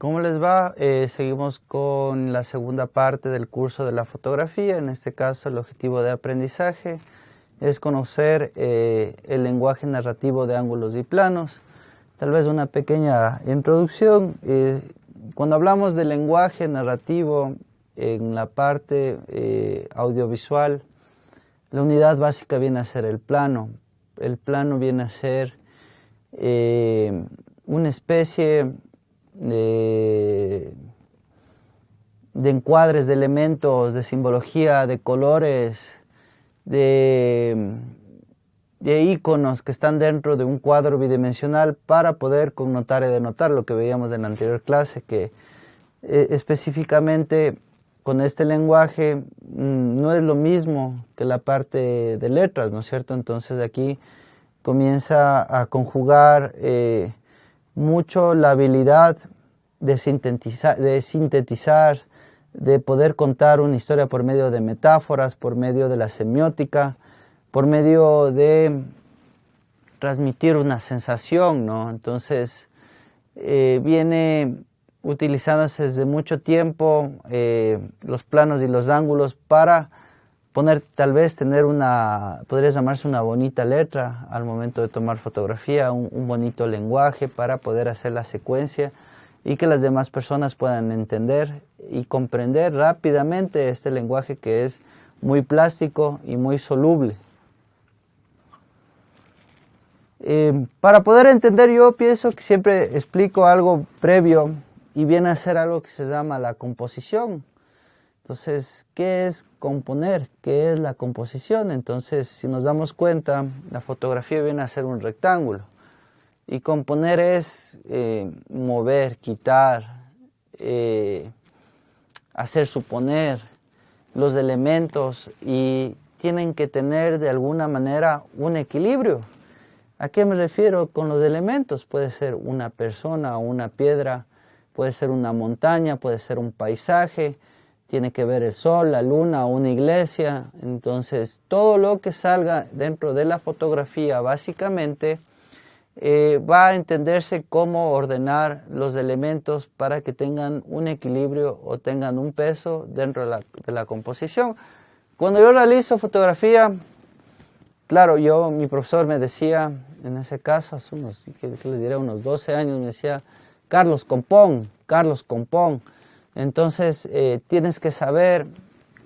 ¿Cómo les va? Seguimos con la segunda parte del curso de la fotografía. En este caso, el objetivo de aprendizaje es conocer el lenguaje narrativo de ángulos y planos. Tal vez una pequeña introducción. Cuando hablamos de lenguaje narrativo en la parte audiovisual, la unidad básica viene a ser el plano. El plano viene a ser una especie de encuadres, de elementos, de simbología, de colores, de iconos que están dentro de un cuadro bidimensional para poder connotar y denotar lo que veíamos en la anterior clase, que específicamente con este lenguaje no es lo mismo que la parte de letras, ¿no es cierto? Entonces aquí comienza a conjugar mucho la habilidad de sintetizar, de poder contar una historia por medio de metáforas, por medio de la semiótica, por medio de transmitir una sensación, ¿no? Entonces, viene utilizándose desde mucho tiempo los planos y los ángulos para tal vez tener podría llamarse una bonita letra al momento de tomar fotografía, un bonito lenguaje para poder hacer la secuencia y que las demás personas puedan entender y comprender rápidamente este lenguaje que es muy plástico y muy soluble. Para poder entender, yo pienso que siempre explico algo previo y viene a ser algo que se llama la composición. Entonces, ¿qué es componer? ¿Qué es la composición? Entonces, si nos damos cuenta, la fotografía viene a ser un rectángulo. Y componer es mover, quitar, hacer suponer los elementos y tienen que tener de alguna manera un equilibrio. ¿A qué me refiero con los elementos? Puede ser una persona o una piedra, puede ser una montaña, puede ser un paisaje, tiene que ver el sol, la luna o una iglesia. Entonces, todo lo que salga dentro de la fotografía básicamente va a entenderse cómo ordenar los elementos para que tengan un equilibrio o tengan un peso dentro de la composición. Cuando yo realizo fotografía, claro, mi profesor me decía, en ese caso, hace ¿qué les diré? Unos 12 años, me decía, Carlos, compón. Entonces, tienes que saber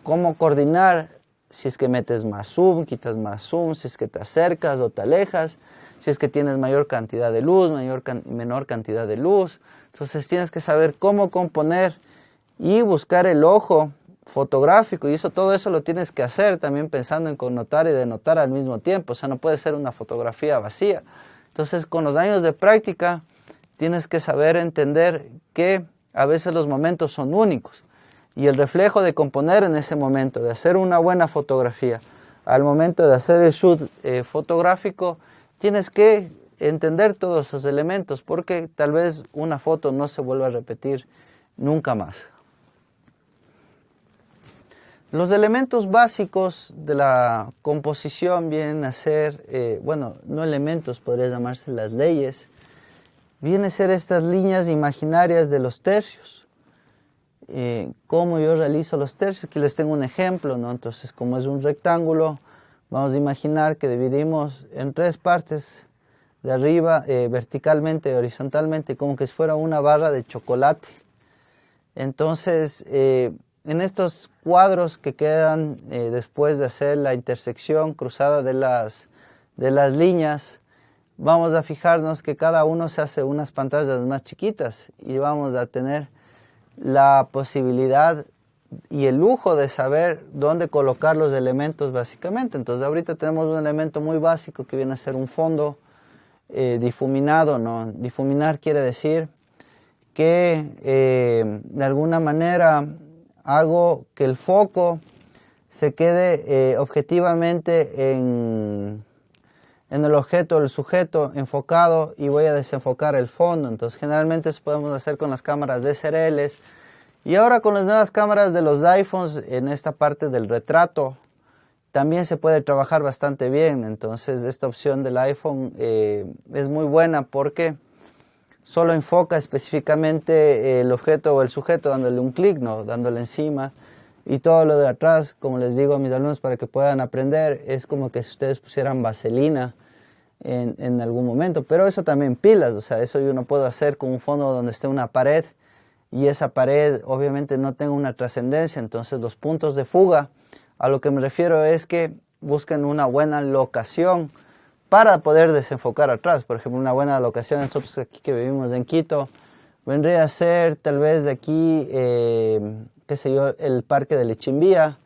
cómo coordinar, si es que metes más zoom, quitas más zoom, si es que te acercas o te alejas, si es que tienes mayor cantidad de luz, menor cantidad de luz. Entonces, tienes que saber cómo componer y buscar el ojo fotográfico, y todo eso lo tienes que hacer también pensando en connotar y denotar al mismo tiempo. O sea, no puede ser una fotografía vacía. Entonces, con los años de práctica, tienes que saber entender que a veces los momentos son únicos y el reflejo de componer en ese momento, de hacer una buena fotografía, al momento de hacer el shoot fotográfico, tienes que entender todos esos elementos porque tal vez una foto no se vuelva a repetir nunca más. Los elementos básicos de la composición vienen a ser, no elementos, podría llamarse las leyes, vienen a ser estas líneas imaginarias de los tercios. ¿Cómo yo realizo los tercios? Aquí les tengo un ejemplo, ¿no? Entonces, como es un rectángulo, vamos a imaginar que dividimos en 3 partes de arriba, verticalmente y horizontalmente, como que si fuera una barra de chocolate. Entonces, en estos cuadros que quedan después de hacer la intersección cruzada de las líneas, vamos a fijarnos que cada uno se hace unas pantallas más chiquitas y vamos a tener la posibilidad y el lujo de saber dónde colocar los elementos básicamente. Entonces ahorita tenemos un elemento muy básico que viene a ser un fondo difuminado, ¿no? Difuminar quiere decir que de alguna manera hago que el foco se quede objetivamente en el objeto, el sujeto enfocado, y voy a desenfocar el fondo. Entonces generalmente eso podemos hacer con las cámaras DSLRs y ahora con las nuevas cámaras de los iPhones en esta parte del retrato también se puede trabajar bastante bien. Entonces esta opción del iPhone es muy buena porque solo enfoca específicamente el objeto o el sujeto dándole un clic, ¿no? Dándole encima. Y todo lo de atrás, como les digo a mis alumnos para que puedan aprender, es como que si ustedes pusieran vaselina en algún momento. Pero eso también pilas, o sea, eso yo no puedo hacer con un fondo donde esté una pared y esa pared obviamente no tenga una trascendencia. Entonces los puntos de fuga, a lo que me refiero es que busquen una buena locación para poder desenfocar atrás. Por ejemplo, una buena locación, nosotros aquí que vivimos en Quito, vendría a ser tal vez de aquí, qué sé yo, el Parque de Lechimbía.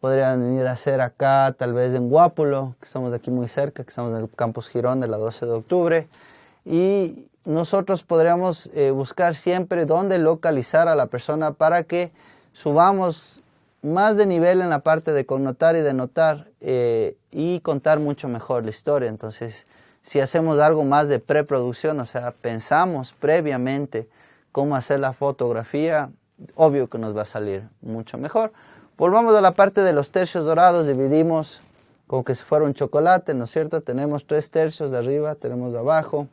Podrían venir a ser acá, tal vez en Guápulo, que estamos de aquí muy cerca, que estamos en el Campus Girón de la 12 de octubre. Y nosotros podríamos buscar siempre dónde localizar a la persona para que subamos más de nivel en la parte de connotar y denotar y contar mucho mejor la historia. Entonces, si hacemos algo más de preproducción, o sea, pensamos previamente cómo hacer la fotografía, obvio que nos va a salir mucho mejor. Volvamos a la parte de los tercios dorados, dividimos como que si fuera un chocolate, ¿no es cierto? Tenemos 3 tercios de arriba, tenemos de abajo.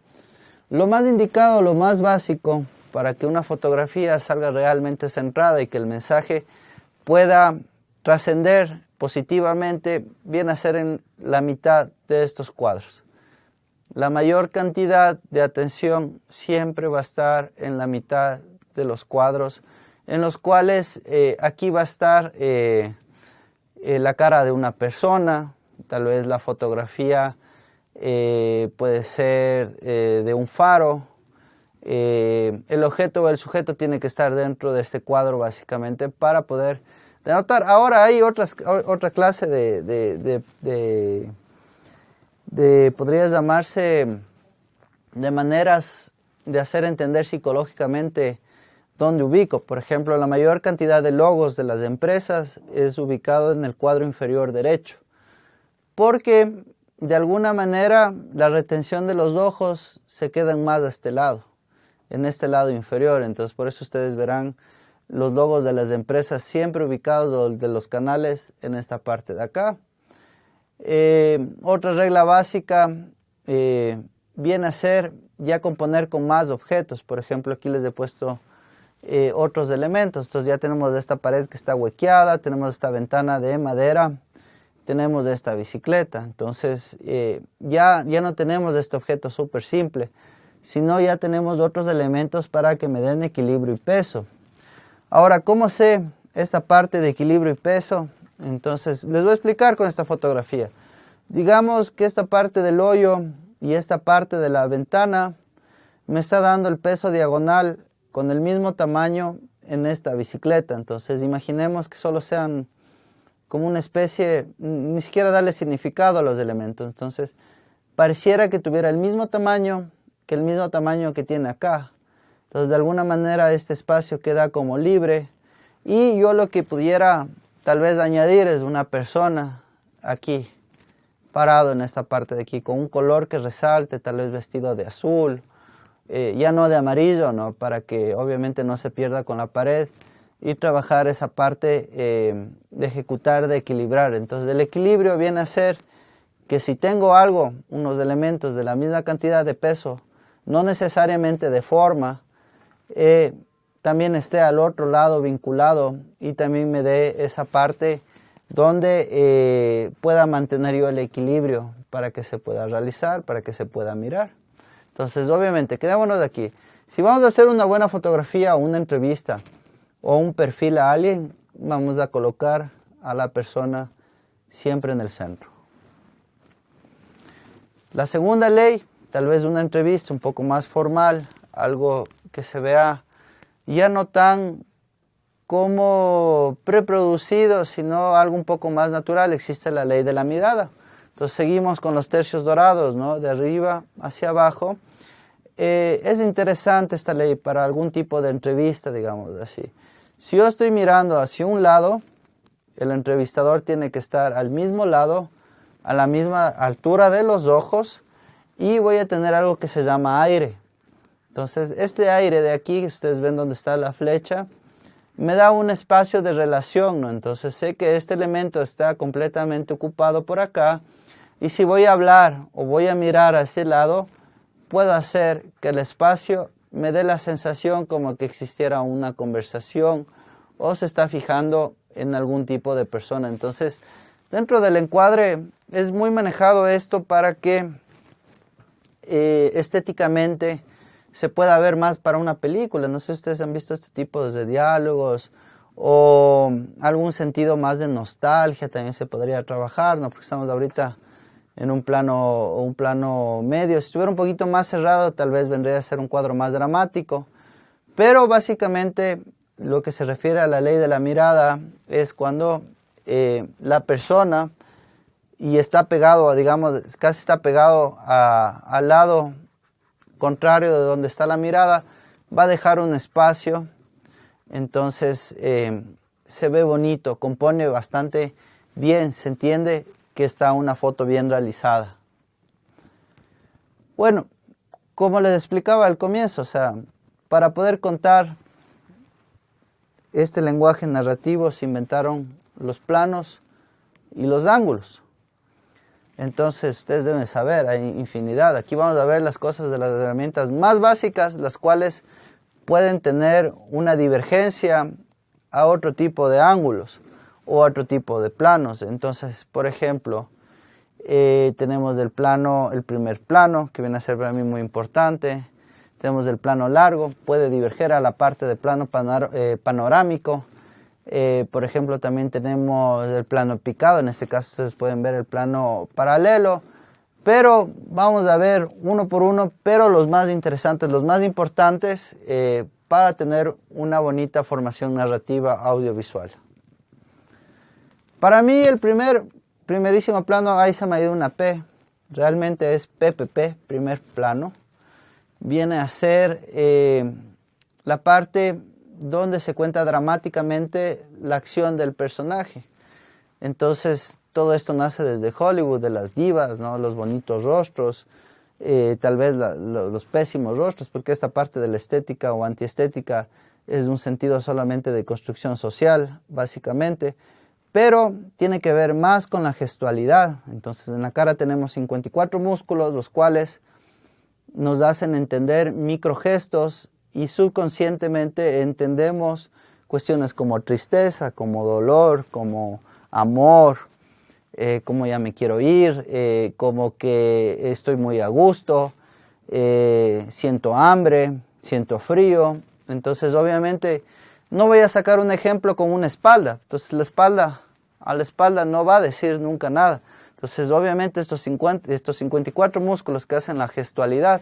Lo más indicado, lo más básico para que una fotografía salga realmente centrada y que el mensaje pueda trascender positivamente, viene a ser en la mitad de estos cuadros. La mayor cantidad de atención siempre va a estar en la mitad de los cuadros, en los cuales aquí va a estar la cara de una persona, tal vez la fotografía puede ser de un faro. El objeto o el sujeto tiene que estar dentro de este cuadro básicamente para poder denotar. Ahora hay otra clase podría llamarse de maneras de hacer entender psicológicamente dónde ubico. Por ejemplo, la mayor cantidad de logos de las empresas es ubicado en el cuadro inferior derecho, porque de alguna manera la retención de los ojos se quedan más a este lado, en este lado inferior. Entonces por eso ustedes verán los logos de las empresas siempre ubicados, de los canales, en esta parte de acá. Otra regla básica viene a ser ya componer con más objetos. Por ejemplo, aquí les he puesto otros elementos. Entonces ya tenemos esta pared que está huequeada, tenemos esta ventana de madera, tenemos esta bicicleta. Entonces ya no tenemos este objeto súper simple, sino ya tenemos otros elementos para que me den equilibrio y peso. Ahora, ¿cómo sé esta parte de equilibrio y peso? Entonces les voy a explicar con esta fotografía. Digamos que esta parte del hoyo y esta parte de la ventana me está dando el peso diagonal con el mismo tamaño en esta bicicleta. Entonces imaginemos que solo sean como una especie, ni siquiera darle significado a los elementos. Entonces pareciera que tuviera el mismo tamaño que tiene acá. Entonces de alguna manera este espacio queda como libre y yo lo que pudiera tal vez añadir es una persona aquí, parado en esta parte de aquí, con un color que resalte, tal vez vestido de azul, ya no de amarillo, ¿no? Para que obviamente no se pierda con la pared, y trabajar esa parte de ejecutar, de equilibrar. Entonces el equilibrio viene a ser que si tengo algo, unos elementos de la misma cantidad de peso, no necesariamente de forma, también esté al otro lado vinculado y también me dé esa parte donde pueda mantener yo el equilibrio para que se pueda realizar, para que se pueda mirar. Entonces, obviamente, quedémonos de aquí. Si vamos a hacer una buena fotografía o una entrevista o un perfil a alguien, vamos a colocar a la persona siempre en el centro. La segunda ley, tal vez una entrevista un poco más formal, algo que se vea ya no tan como preproducido, sino algo un poco más natural. Existe la ley de la mirada. Entonces seguimos con los tercios dorados, ¿no? De arriba hacia abajo. Es interesante esta ley para algún tipo de entrevista, digamos así. Si yo estoy mirando hacia un lado, el entrevistador tiene que estar al mismo lado, a la misma altura de los ojos, y voy a tener algo que se llama aire. Entonces este aire de aquí, ustedes ven donde está la flecha, me da un espacio de relación, ¿no? Entonces sé que este elemento está completamente ocupado por acá, y si voy a hablar o voy a mirar hacia ese lado, puedo hacer que el espacio me dé la sensación como que existiera una conversación o se está fijando en algún tipo de persona. Entonces, dentro del encuadre es muy manejado esto para que estéticamente se pueda ver más para una película. No sé si ustedes han visto este tipo de diálogos o algún sentido más de nostalgia también se podría trabajar, ¿no? Porque estamos ahorita en un plano medio. Si estuviera un poquito más cerrado, tal vez vendría a ser un cuadro más dramático. Pero básicamente lo que se refiere a la ley de la mirada es cuando la persona y está pegado, digamos, casi está pegado al lado contrario de donde está la mirada, va a dejar un espacio, entonces se ve bonito, compone bastante bien, se entiende que está una foto bien realizada. Bueno, como les explicaba al comienzo, o sea, para poder contar este lenguaje narrativo se inventaron los planos y los ángulos. Entonces, ustedes deben saber, hay infinidad. Aquí vamos a ver las cosas de las herramientas más básicas, las cuales pueden tener una divergencia a otro tipo de ángulos o a otro tipo de planos. Entonces, por ejemplo, tenemos el primer plano, que viene a ser para mí muy importante. Tenemos el plano largo, puede diverger a la parte del plano panorámico. Por ejemplo, también tenemos el plano picado, en este caso ustedes pueden ver el plano paralelo, pero vamos a ver uno por uno, pero los más interesantes, los más importantes para tener una bonita formación narrativa audiovisual. Para mí el primerísimo plano, ahí se me ha ido una P, realmente es PPP, primer plano, viene a ser la parte donde se cuenta dramáticamente la acción del personaje. Entonces, todo esto nace desde Hollywood, de las divas, ¿no? Los bonitos rostros, tal vez los pésimos rostros, porque esta parte de la estética o antiestética es un sentido solamente de construcción social, básicamente, pero tiene que ver más con la gestualidad. Entonces, en la cara tenemos 54 músculos, los cuales nos hacen entender microgestos y subconscientemente entendemos cuestiones como tristeza, como dolor, como amor, como ya me quiero ir, como que estoy muy a gusto, siento hambre, siento frío. Entonces obviamente no voy a sacar un ejemplo con una espalda. Entonces a la espalda no va a decir nunca nada. Entonces obviamente estos 54 músculos que hacen la gestualidad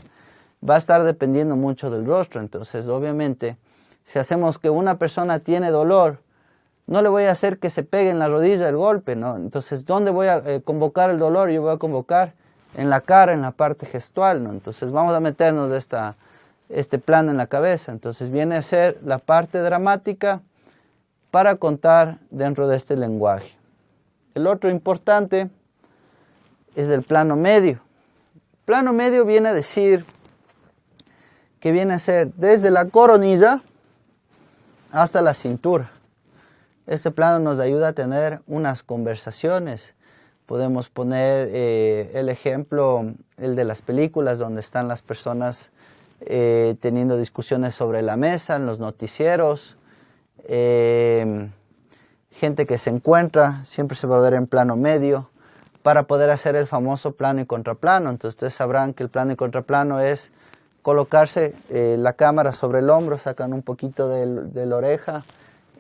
va a estar dependiendo mucho del rostro. Entonces, obviamente, si hacemos que una persona tiene dolor, no le voy a hacer que se pegue en la rodilla el golpe, ¿no? Entonces, ¿dónde voy a convocar el dolor? Yo voy a convocar en la cara, en la parte gestual, ¿no? Entonces, vamos a meternos este plano en la cabeza. Entonces, viene a ser la parte dramática para contar dentro de este lenguaje. El otro importante es el plano medio. Plano medio viene a decir que viene a ser desde la coronilla hasta la cintura. Este plano nos ayuda a tener unas conversaciones. Podemos poner el ejemplo, el de las películas, donde están las personas teniendo discusiones sobre la mesa, en los noticieros. Gente que se encuentra, siempre se va a ver en plano medio, para poder hacer el famoso plano y contraplano. Entonces ustedes sabrán que el plano y contraplano es colocarse la cámara sobre el hombro, sacan un poquito de la oreja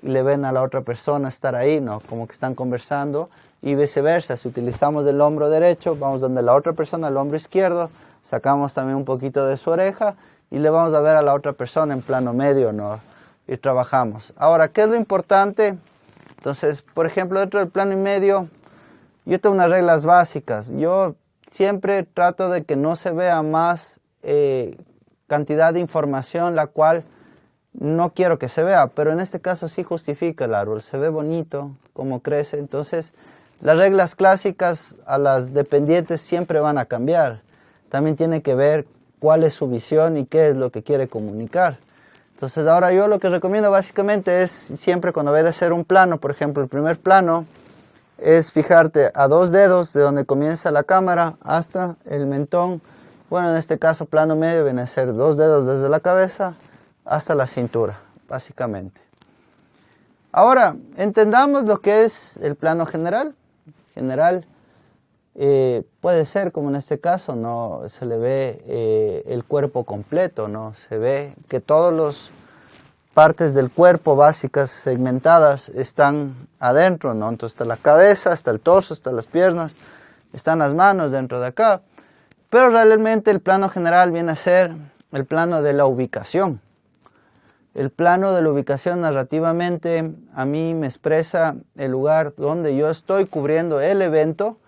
y le ven a la otra persona estar ahí, ¿no? Como que están conversando, y viceversa. Si utilizamos el hombro derecho, vamos donde la otra persona, el hombro izquierdo, sacamos también un poquito de su oreja y le vamos a ver a la otra persona en plano medio, ¿no? Y trabajamos. Ahora, ¿qué es lo importante? Entonces, por ejemplo, dentro del plano y medio, yo tengo unas reglas básicas. Yo siempre trato de que no se vea más cantidad de información la cual no quiero que se vea, pero en este caso sí justifica el árbol, se ve bonito, cómo crece. Entonces las reglas clásicas a las dependientes siempre van a cambiar. También tiene que ver cuál es su visión y qué es lo que quiere comunicar. Entonces ahora yo lo que recomiendo básicamente es siempre cuando vayas a hacer un plano, por ejemplo el primer plano, es fijarte a 2 dedos de donde comienza la cámara hasta el mentón Bueno, en este caso plano medio viene a ser 2 dedos desde la cabeza hasta la cintura, básicamente. Ahora, entendamos lo que es el plano general. General puede ser, como en este caso, ¿no? Se le ve el cuerpo completo, ¿no? Se ve que todas las partes del cuerpo básicas segmentadas están adentro, ¿no? Entonces está la cabeza, está el torso, están las piernas, están las manos dentro de acá. Pero realmente el plano general viene a ser el plano de la ubicación. El plano de la ubicación narrativamente a mí me expresa el lugar donde yo estoy cubriendo el evento,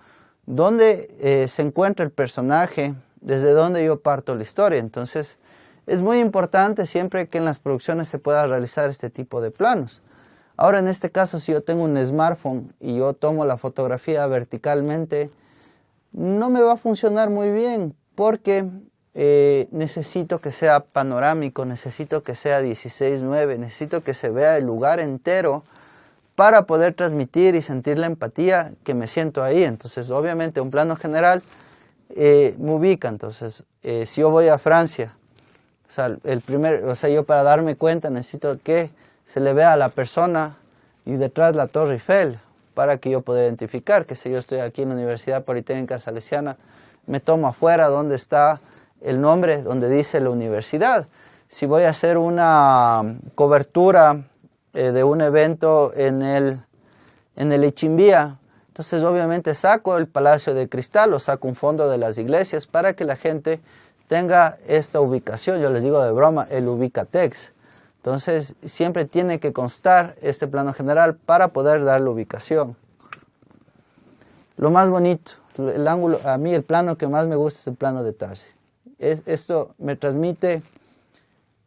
donde se encuentra el personaje, desde donde yo parto la historia. Entonces es muy importante siempre que en las producciones se pueda realizar este tipo de planos. Ahora en este caso, si yo tengo un smartphone y yo tomo la fotografía verticalmente, no me va a funcionar muy bien porque necesito que sea panorámico, necesito que sea 16:9, necesito que se vea el lugar entero para poder transmitir y sentir la empatía que me siento ahí. Entonces, obviamente, un plano general me ubica. Entonces, si yo voy a Francia, yo para darme cuenta necesito que se le vea a la persona y detrás la Torre Eiffel para que yo pueda identificar que si yo estoy aquí en la Universidad Politécnica Salesiana, me tomo afuera donde está el nombre, donde dice la universidad. Si voy a hacer una cobertura de un evento en el Ichimbía, entonces obviamente saco el Palacio de Cristal o saco un fondo de las iglesias para que la gente tenga esta ubicación. Yo les digo de broma, el Ubicatex. Entonces siempre tiene que constar este plano general para poder dar la ubicación. Lo más bonito, el ángulo, a mí el plano que más me gusta es el plano detalle. Esto me transmite,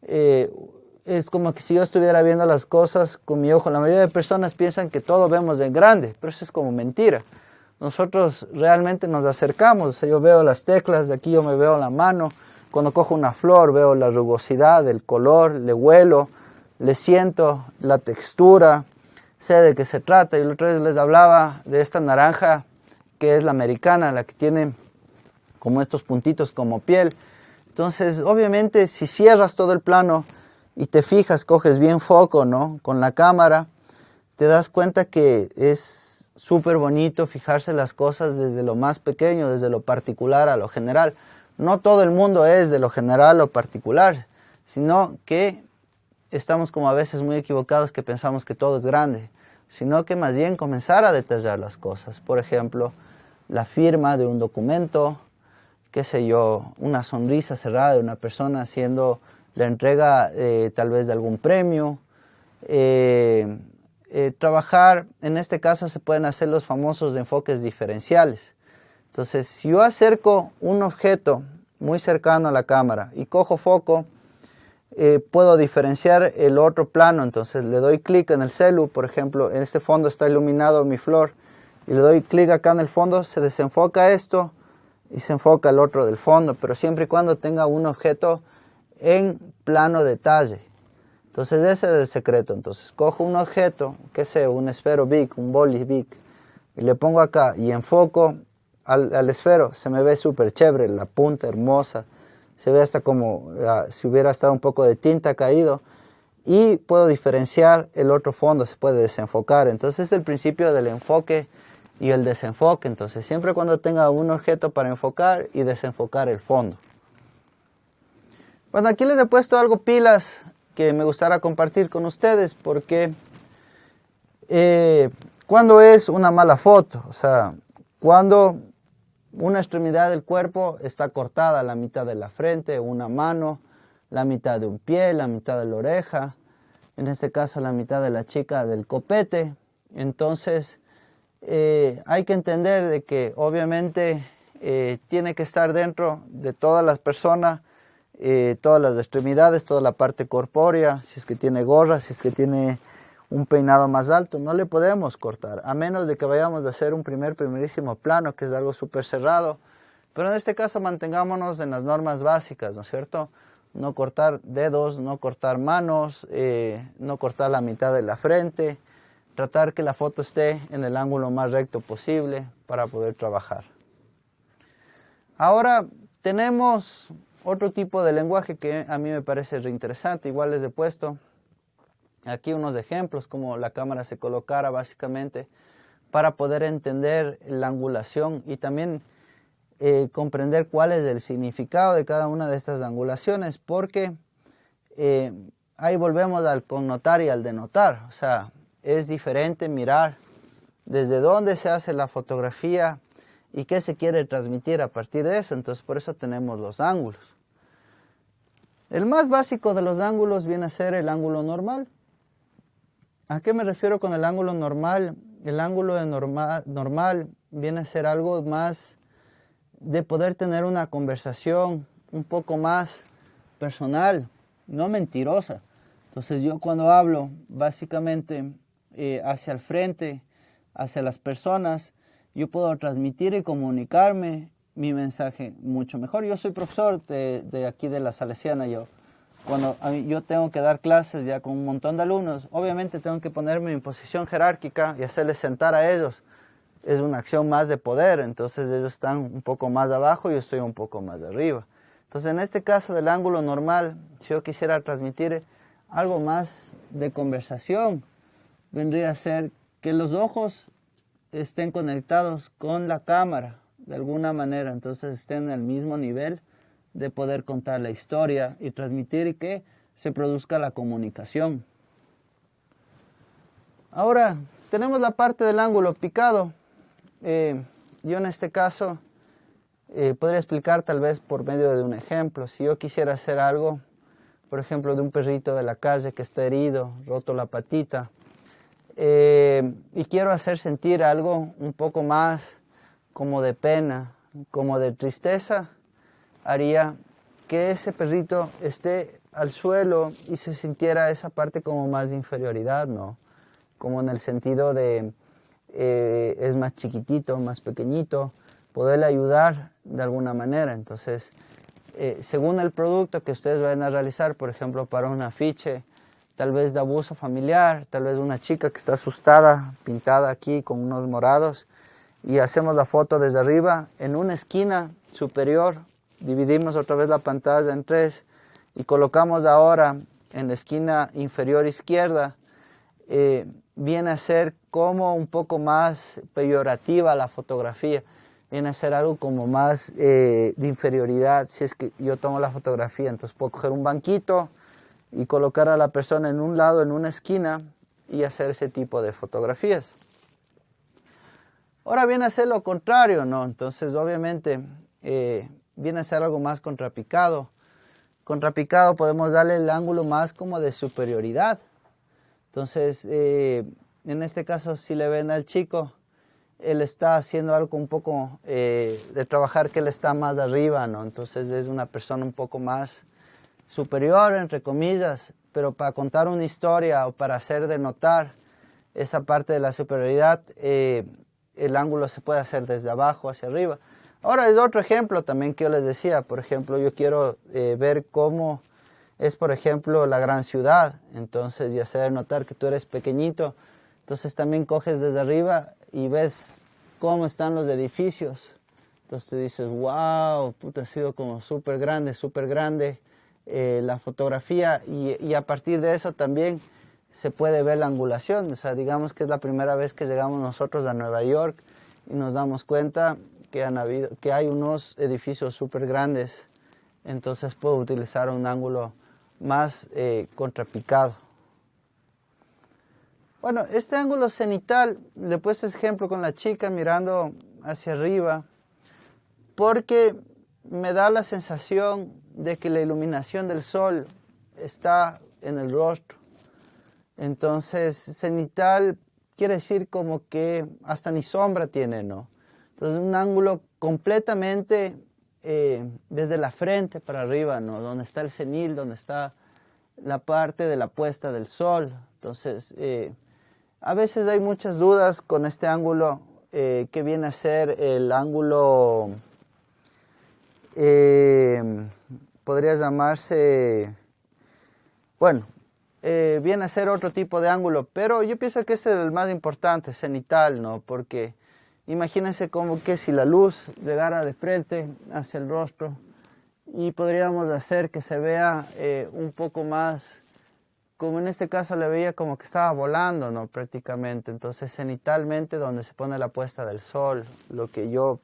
es como que si yo estuviera viendo las cosas con mi ojo. La mayoría de personas piensan que todo vemos en grande, pero eso es como mentira. Nosotros realmente nos acercamos, o sea, yo veo las teclas, de aquí yo me veo la mano. Cuando cojo una flor veo la rugosidad, el color, le huelo, le siento la textura, sé de qué se trata. Y la otra vez les hablaba de esta naranja que es la americana, la que tiene como estos puntitos como piel. Entonces, obviamente, si cierras todo el plano y te fijas, coges bien foco, ¿no? Con la cámara, te das cuenta que es súper bonito fijarse las cosas desde lo más pequeño, desde lo particular a lo general. No todo el mundo es de lo general a lo particular, sino que estamos como a veces muy equivocados que pensamos que todo es grande, sino que más bien comenzar a detallar las cosas. Por ejemplo, la firma de un documento, qué sé yo, una sonrisa cerrada de una persona haciendo la entrega tal vez de algún premio. Trabajar, en este caso se pueden hacer los famosos enfoques diferenciales. Entonces, si yo acerco un objeto muy cercano a la cámara y cojo foco, puedo diferenciar el otro plano. Entonces le doy clic en el celu, por ejemplo, en este fondo está iluminado mi flor, y le doy clic acá en el fondo, se desenfoca esto y se enfoca el otro del fondo, pero siempre y cuando tenga un objeto en plano detalle. Entonces ese es el secreto. Entonces cojo un objeto, que sea un esfero big, un boli big, y le pongo acá y enfoco al esfero, se me ve súper chévere, la punta hermosa, se ve hasta como si hubiera estado un poco de tinta caído, y puedo diferenciar el otro fondo, se puede desenfocar. Entonces es el principio del enfoque y el desenfoque. Entonces siempre cuando tenga un objeto para enfocar y desenfocar el fondo. Bueno, aquí les he puesto algo pilas que me gustaría compartir con ustedes, porque cuando es una mala foto, o sea, cuando una extremidad del cuerpo está cortada, la mitad de la frente, una mano, la mitad de un pie, la mitad de la oreja, en este caso la mitad de la chica del copete. Entonces hay que entender de que obviamente tiene que estar dentro de todas las personas, todas las extremidades, toda la parte corpórea. Si es que tiene gorra, si es que tiene un peinado más alto, no le podemos cortar, a menos de que vayamos a hacer un primerísimo plano, que es algo súper cerrado. Pero en este caso mantengámonos en las normas básicas, ¿no es cierto? No cortar dedos, no cortar manos, no cortar la mitad de la frente, tratar que la foto esté en el ángulo más recto posible para poder trabajar. Ahora Tenemos otro tipo de lenguaje que a mí me parece reinteresante. Igual les he puesto aquí unos ejemplos, como la cámara se colocara básicamente para poder entender la angulación y también comprender cuál es el significado de cada una de estas angulaciones, porque ahí volvemos al connotar y al denotar. O sea, es diferente mirar desde dónde se hace la fotografía y qué se quiere transmitir a partir de eso. Entonces, por eso tenemos los ángulos. El más básico de los ángulos viene a ser el ángulo normal. ¿A qué me refiero con el ángulo normal? El ángulo de normal viene a ser algo más de poder tener una conversación un poco más personal, no mentirosa. Entonces yo cuando hablo básicamente hacia el frente, hacia las personas, yo puedo transmitir y comunicarme mi mensaje mucho mejor. Yo soy profesor de aquí de la Salesiana. Cuando yo tengo que dar clases ya con un montón de alumnos, obviamente tengo que ponerme en posición jerárquica y hacerles sentar a ellos. Es una acción más de poder, entonces ellos están un poco más abajo y yo estoy un poco más arriba. Entonces en este caso del ángulo normal, si yo quisiera transmitir algo más de conversación, vendría a ser que los ojos estén conectados con la cámara de alguna manera, entonces estén al mismo nivel de poder contar la historia y transmitir y que se produzca la comunicación. Ahora tenemos la parte del ángulo picado. Yo en este caso podría explicar tal vez por medio de un ejemplo. Si yo quisiera hacer algo, por ejemplo, de un perrito de la calle que está herido, roto la patita, y quiero hacer sentir algo un poco más como de pena, como de tristeza, haría que ese perrito esté al suelo y se sintiera esa parte como más de inferioridad, ¿no? Como en el sentido de es más chiquitito, más pequeñito, poderle ayudar de alguna manera. Entonces, según el producto que ustedes vayan a realizar, por ejemplo, para un afiche, tal vez de abuso familiar, tal vez una chica que está asustada, pintada aquí con unos morados, y hacemos la foto desde arriba, en una esquina superior, dividimos otra vez la pantalla en tres, y colocamos ahora en la esquina inferior izquierda, viene a ser como un poco más peyorativa la fotografía, viene a ser algo como más de inferioridad. Si es que yo tomo la fotografía, entonces puedo coger un banquito y colocar a la persona en un lado, en una esquina, y hacer ese tipo de fotografías. Ahora viene a ser lo contrario, ¿no? Entonces obviamente viene a ser algo más contrapicado. Contrapicado podemos darle el ángulo más como de superioridad. Entonces, en este caso, si le ven al chico, él está haciendo algo un poco de trabajar que él está más arriba, ¿no? Entonces es una persona un poco más superior, entre comillas, pero para contar una historia o para hacer denotar esa parte de la superioridad, el ángulo se puede hacer desde abajo hacia arriba. Ahora es otro ejemplo también que yo les decía. Por ejemplo, yo quiero ver cómo es, por ejemplo, la gran ciudad. Entonces, y hacer notar que tú eres pequeñito. Entonces también coges desde arriba y ves cómo están los edificios. Entonces dices, wow, puta, ha sido como súper grande la fotografía. Y a partir de eso también se puede ver la angulación. O sea, digamos que es la primera vez que llegamos nosotros a Nueva York y nos damos cuenta que hay unos edificios súper grandes. Entonces puedo utilizar un ángulo más contrapicado. Bueno, este ángulo cenital, le he puesto ejemplo con la chica mirando hacia arriba, porque me da la sensación de que la iluminación del sol está en el rostro. Entonces, cenital quiere decir como que hasta ni sombra tiene, ¿no? Entonces, un ángulo completamente desde la frente para arriba, ¿no? Donde está el cenil, donde está la parte de la puesta del sol. Entonces, a veces hay muchas dudas con este ángulo que viene a ser el ángulo, podría llamarse, bueno, viene a ser otro tipo de ángulo, pero yo pienso que este es el más importante, cenital, ¿no? Porque imagínense como que si la luz llegara de frente hacia el rostro, y podríamos hacer que se vea un poco más, como en este caso le veía como que estaba volando, ¿no? Prácticamente. Entonces cenitalmente donde se pone la puesta del sol, lo que yo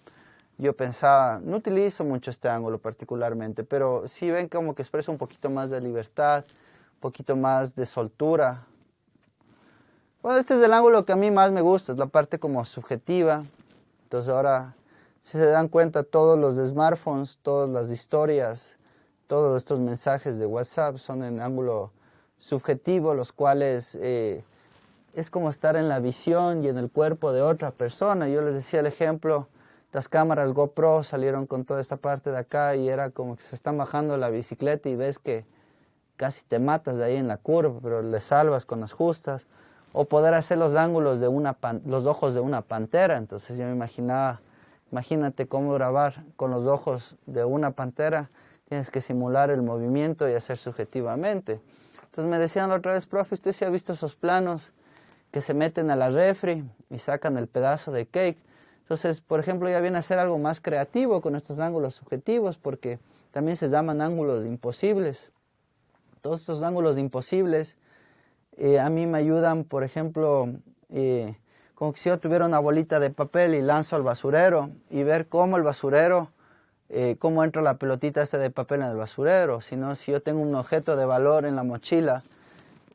pensaba, no utilizo mucho este ángulo particularmente, pero sí ven como que expresa un poquito más de libertad, un poquito más de soltura. Bueno, este es el ángulo que a mí más me gusta, es la parte como subjetiva. Entonces ahora, si se dan cuenta, todos los de smartphones, todas las historias, todos estos mensajes de WhatsApp son en ángulo subjetivo, los cuales es como estar en la visión y en el cuerpo de otra persona. Yo les decía el ejemplo, las cámaras GoPro salieron con toda esta parte de acá y era como que se están bajando la bicicleta y ves que casi te matas de ahí en la curva, pero le salvas con las justas. O poder hacer los ángulos de los ojos de una pantera. Entonces yo me imaginaba, imagínate cómo grabar con los ojos de una pantera, tienes que simular el movimiento y hacer subjetivamente. Entonces me decían la otra vez, profe, ¿usted sí ha visto esos planos que se meten a la refri y sacan el pedazo de cake? Entonces, por ejemplo, ya viene a ser algo más creativo con estos ángulos subjetivos, porque también se llaman ángulos imposibles. Todos estos ángulos imposibles a mí me ayudan, por ejemplo, como que si yo tuviera una bolita de papel y lanzo al basurero y ver cómo el basurero, cómo entra la pelotita esta de papel en el basurero. Sino si yo tengo un objeto de valor en la mochila,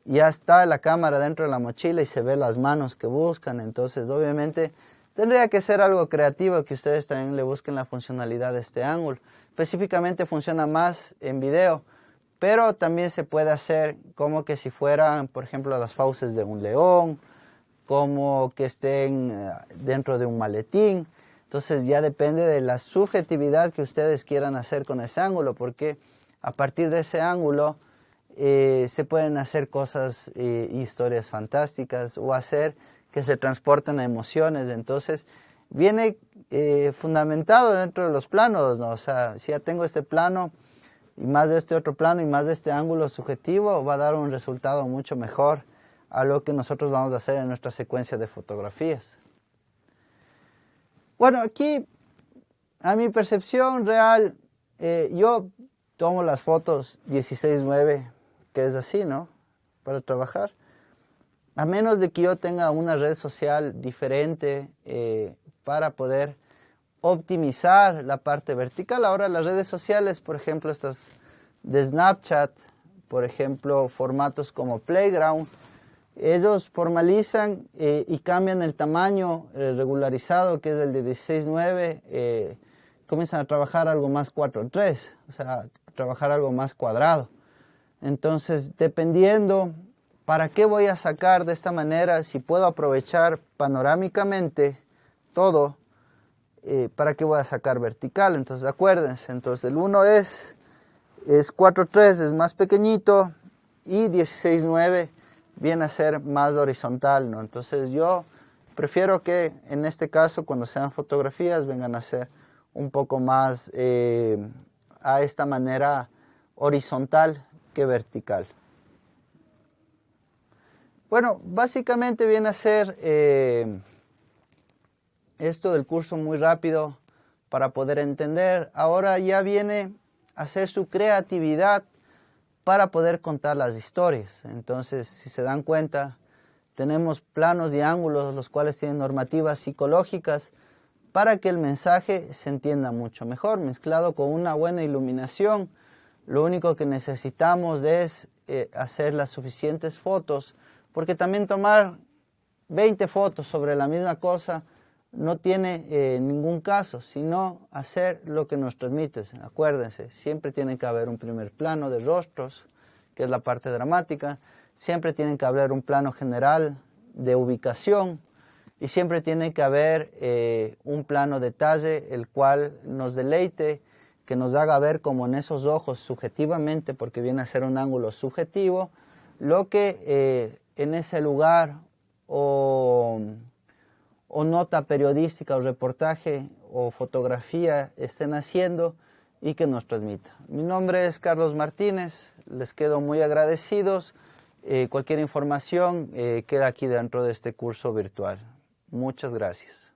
ya está la cámara dentro de la mochila y se ve las manos que buscan. Entonces, obviamente, tendría que ser algo creativo que ustedes también le busquen la funcionalidad de este ángulo. Específicamente funciona más en video, pero también se puede hacer como que si fueran, por ejemplo, las fauces de un león, como que estén dentro de un maletín. Entonces ya depende de la subjetividad que ustedes quieran hacer con ese ángulo, porque a partir de ese ángulo se pueden hacer cosas, historias fantásticas o hacer que se transporten a emociones. Entonces viene fundamentado dentro de los planos, ¿no? O sea, si ya tengo este plano y más de este otro plano y más de este ángulo subjetivo, va a dar un resultado mucho mejor a lo que nosotros vamos a hacer en nuestra secuencia de fotografías. Bueno, aquí, a mi percepción real, yo tomo las fotos 16:9, que es así, ¿no? Para trabajar. A menos de que yo tenga una red social diferente para poder optimizar la parte vertical. Ahora las redes sociales, por ejemplo, estas de Snapchat, por ejemplo, formatos como Playground, ellos formalizan y cambian el tamaño regularizado, que es el de 16:9, comienzan a trabajar algo más 4:3, o sea, trabajar algo más cuadrado. Entonces, dependiendo para qué voy a sacar de esta manera, si puedo aprovechar panorámicamente todo, ¿para qué voy a sacar vertical? Entonces acuérdense, entonces el 1 es 4:3, es más pequeñito, y 16:9 viene a ser más horizontal, ¿no? Entonces yo prefiero que en este caso cuando sean fotografías vengan a ser un poco más a esta manera horizontal que vertical. Bueno, básicamente viene a ser esto del curso muy rápido para poder entender. Ahora ya viene a ser su creatividad para poder contar las historias. Entonces, si se dan cuenta, tenemos planos y ángulos los cuales tienen normativas psicológicas para que el mensaje se entienda mucho mejor, mezclado con una buena iluminación. Lo único que necesitamos es hacer las suficientes fotos, porque también tomar 20 fotos sobre la misma cosa no tiene ningún caso, sino hacer lo que nos transmite. Acuérdense, siempre tiene que haber un primer plano de rostros, que es la parte dramática, siempre tiene que haber un plano general de ubicación y siempre tiene que haber un plano detalle el cual nos deleite, que nos haga ver como en esos ojos subjetivamente, porque viene a ser un ángulo subjetivo, lo que en ese lugar o nota periodística o reportaje o fotografía estén haciendo y que nos transmita. Mi nombre es Carlos Martínez, les quedo muy agradecidos. Cualquier información queda aquí dentro de este curso virtual. Muchas gracias.